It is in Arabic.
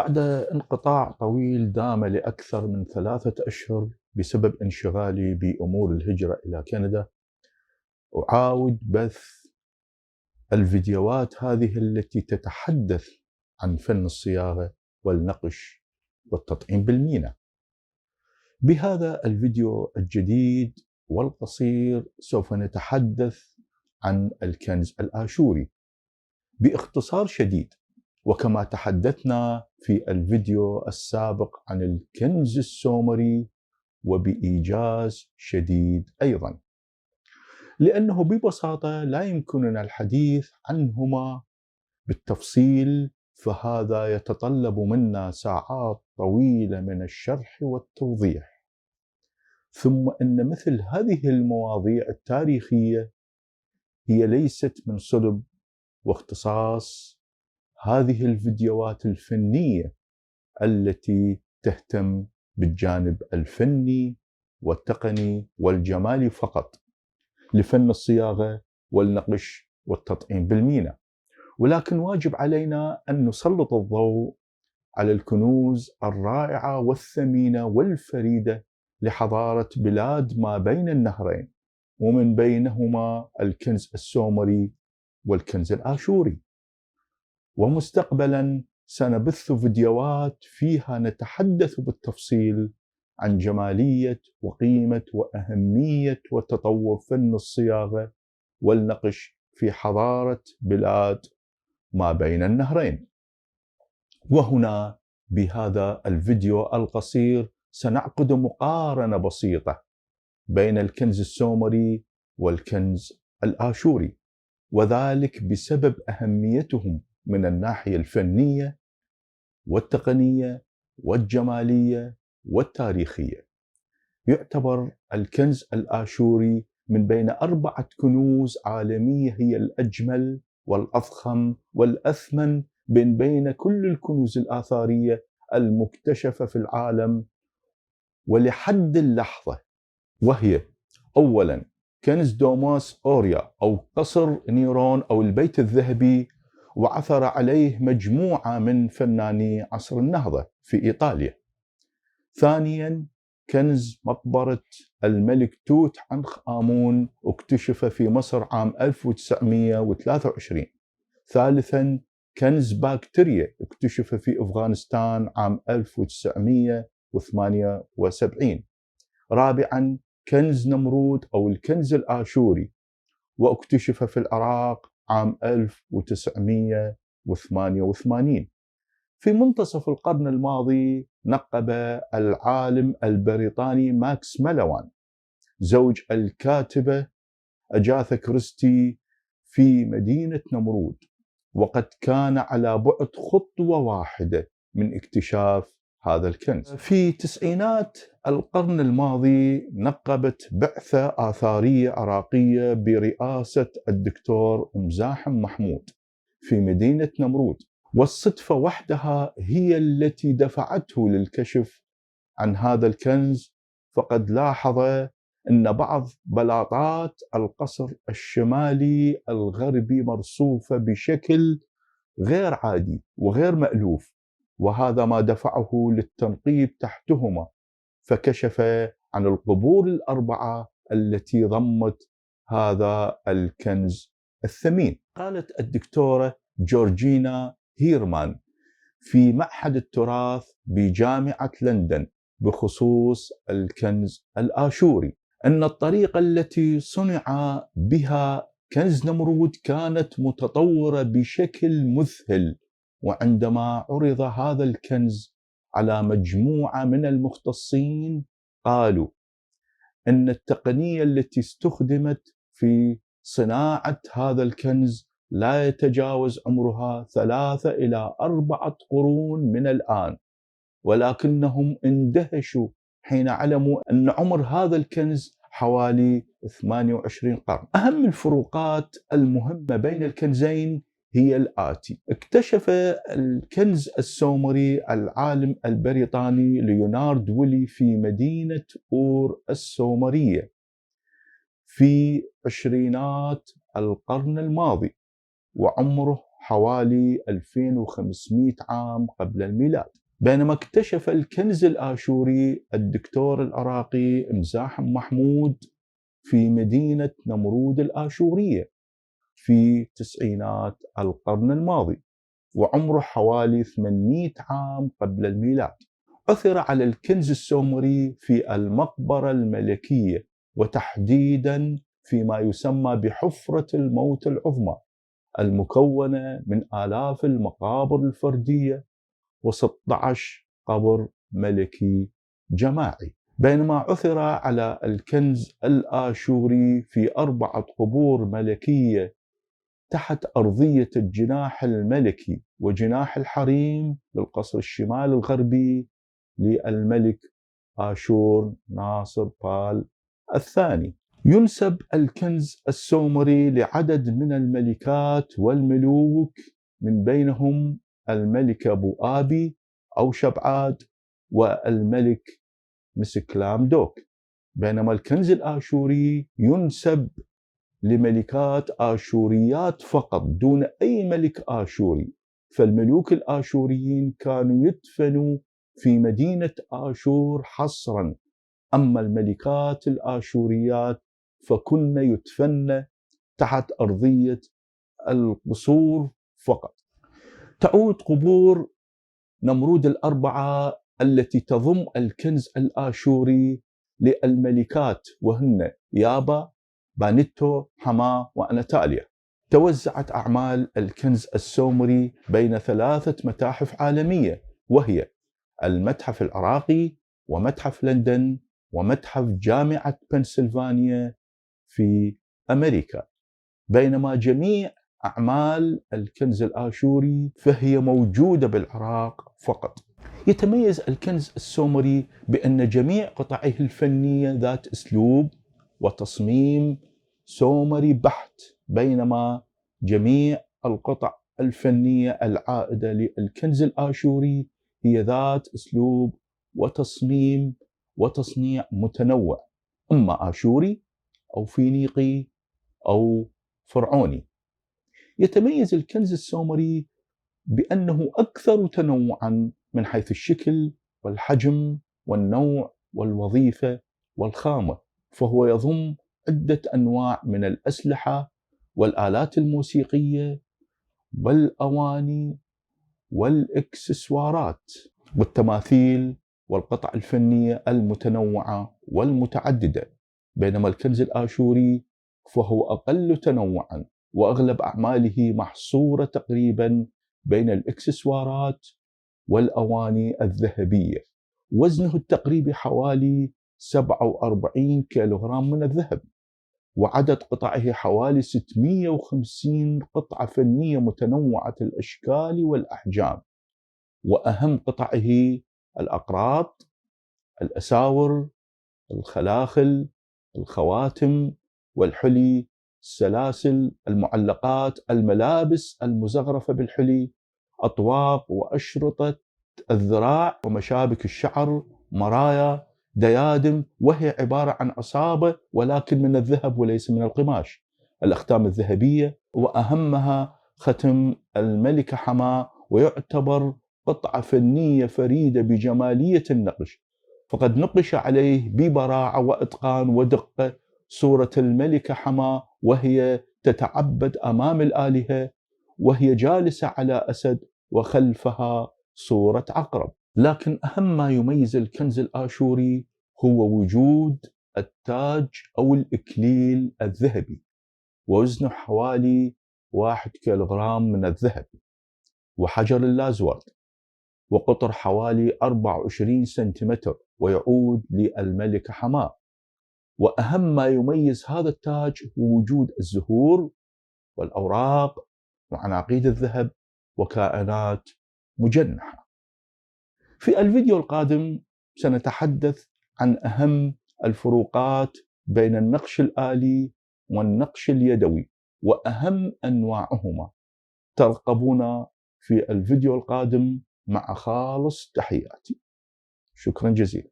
بعد انقطاع طويل دام لأكثر من 3 أشهر بسبب انشغالي بأمور الهجرة إلى كندا، أعاود بث الفيديوهات هذه التي تتحدث عن فن الصياغة والنقش والتطعيم بالمينا. بهذا الفيديو الجديد والقصير سوف نتحدث عن الكنز الآشوري باختصار شديد، وكما تحدثنا في الفيديو السابق عن الكنز السومري وبإيجاز شديد أيضا، لأنه ببساطة لا يمكننا الحديث عنهما بالتفصيل، فهذا يتطلب منا ساعات طويلة من الشرح والتوضيح. ثم أن مثل هذه المواضيع التاريخية هي ليست من صلب واختصاص هذه الفيديوهات الفنية التي تهتم بالجانب الفني والتقني والجمالي فقط لفن الصياغة والنقش والتطعيم بالمينا، ولكن واجب علينا أن نسلط الضوء على الكنوز الرائعة والثمينة والفريدة لحضارة بلاد ما بين النهرين، ومن بينهما الكنز السومري والكنز الآشوري. ومستقبلا سنبث فيديوهات فيها نتحدث بالتفصيل عن جمالية وقيمة وأهمية وتطور فن الصياغة والنقش في حضارة بلاد ما بين النهرين. وهنا بهذا الفيديو القصير سنعقد مقارنة بسيطة بين الكنز السومري والكنز الآشوري، وذلك بسبب أهميتهم من الناحية الفنية والتقنية والجمالية والتاريخية. يعتبر الكنز الآشوري من بين 4 كنوز عالمية هي الأجمل والأضخم والأثمن من بين كل الكنوز الآثارية المكتشفة في العالم ولحد اللحظة، وهي أولا كنز دوماس أوريا أو قصر نيرون أو البيت الذهبي، وعثر عليه مجموعة من فناني عصر النهضة في إيطاليا. ثانيا كنز مقبرة الملك توت عنخ آمون، اكتشف في مصر عام 1923. ثالثا كنز باكتيريا، اكتشف في أفغانستان عام 1978. رابعا كنز نمرود أو الكنز الآشوري، واكتشف في العراق عام 1988. في منتصف القرن الماضي نقب العالم البريطاني ماكس مالوان زوج الكاتبة أجاثا كريستي في مدينة نمرود، وقد كان على بعد خطوة واحدة من اكتشاف هذا الكنز. في تسعينات القرن الماضي نقبت بعثة آثارية عراقية برئاسة الدكتور مزاحم محمود في مدينة نمرود، والصدفة وحدها هي التي دفعته للكشف عن هذا الكنز، فقد لاحظ أن بعض بلاطات القصر الشمالي الغربي مرصوفة بشكل غير عادي وغير مألوف، وهذا ما دفعه للتنقيب تحتهما، فكشف عن القبور ال4 التي ضمت هذا الكنز الثمين. قالت الدكتورة جورجينا هيرمان في معهد التراث بجامعة لندن بخصوص الكنز الآشوري أن الطريقة التي صنع بها كنز نمرود كانت متطورة بشكل مذهل، وعندما عرض هذا الكنز على مجموعة من المختصين قالوا أن التقنية التي استخدمت في صناعة هذا الكنز لا يتجاوز عمرها 3 إلى 4 قرون من الآن، ولكنهم اندهشوا حين علموا أن عمر هذا الكنز حوالي 28 قرن. أهم الفروقات المهمة بين الكنزين هي الآتي: اكتشف الكنز السومري العالم البريطاني ليونارد ويلي في مدينة أور السومرية في عشرينات القرن الماضي، وعمره حوالي 2500 عام قبل الميلاد. بينما اكتشف الكنز الآشوري الدكتور العراقي مزاحم محمود في مدينة نمرود الآشورية في تسعينات القرن الماضي، وعمره حوالي 800 عام قبل الميلاد. عثر على الكنز السومري في المقبرة الملكية، وتحديدا فيما يسمى بحفرة الموت العظمى، المكونة من آلاف المقابر الفردية و16 قبر ملكي جماعي. بينما عثر على الكنز الآشوري في 4 قبور ملكية تحت أرضية الجناح الملكي وجناح الحريم للقصر الشمال الغربي للملك آشور ناصر بال الثاني. ينسب الكنز السومري لعدد من الملكات والملوك، من بينهم الملكة بوآبي أو شبعاد والملك مسكلام دوك. بينما الكنز الآشوري ينسب لملكات آشوريات فقط دون أي ملك آشوري، فالملوك الآشوريين كانوا يدفنوا في مدينة آشور حصرا، أما الملكات الآشوريات فكن يدفن تحت أرضية القصور فقط. تعود قبور نمرود الأربعة التي تضم الكنز الآشوري للملكات، وهن يابا، بانيتو، حما، وأناتاليا. توزعت أعمال الكنز السومري بين 3 متاحف عالمية، وهي المتحف العراقي ومتحف لندن ومتحف جامعة بنسلفانيا في أمريكا. بينما جميع أعمال الكنز الآشوري فهي موجودة بالعراق فقط. يتميز الكنز السومري بأن جميع قطعه الفنية ذات أسلوب وتصميم سومري بحت، بينما جميع القطع الفنية العائدة للكنز الآشوري هي ذات أسلوب وتصميم وتصنيع متنوع، إما آشوري أو فينيقي أو فرعوني. يتميز الكنز السومري بأنه أكثر تنوعا من حيث الشكل والحجم والنوع والوظيفة والخامة، فهو يضم عدة أنواع من الأسلحة والآلات الموسيقية والأواني والإكسسوارات والتماثيل والقطع الفنية المتنوعة والمتعددة. بينما الكنز الآشوري فهو أقل تنوعا، وأغلب أعماله محصورة تقريبا بين الإكسسوارات والأواني الذهبية. وزنه التقريبي حوالي 47 كيلوغرام من الذهب، وعدد قطعه حوالي 650 قطعة فنية متنوعة الأشكال والأحجام، وأهم قطعه الأقراط، الأساور، الخلاخل، الخواتم والحلي، السلاسل، المعلقات، الملابس المزخرفة بالحلي، أطواق وأشرطة الذراع ومشابك الشعر، مرايا، ديادم، وهي عبارة عن عصابة ولكن من الذهب وليس من القماش، الأختام الذهبية، وأهمها ختم الملكة حما، ويعتبر قطعة فنية فريدة بجمالية النقش، فقد نقش عليه ببراعة وإتقان ودقة صورة الملكة حما وهي تتعبد أمام الآلهة وهي جالسة على أسد وخلفها صورة عقرب. لكن أهم ما يميز الكنز الآشوري هو وجود التاج أو الإكليل الذهبي، ووزنه حوالي 1 كيلوغرام من الذهب، وحجر اللازورد، وقطر حوالي 24 سنتيمتر، ويعود للملكة حما. وأهم ما يميز هذا التاج هو وجود الزهور والأوراق وعناقيد الذهب وكائنات مجنحة. في الفيديو القادم سنتحدث عن أهم الفروقات بين النقش الآلي والنقش اليدوي وأهم أنواعهما. ترقبونا في الفيديو القادم، مع خالص تحياتي. شكرا جزيلا.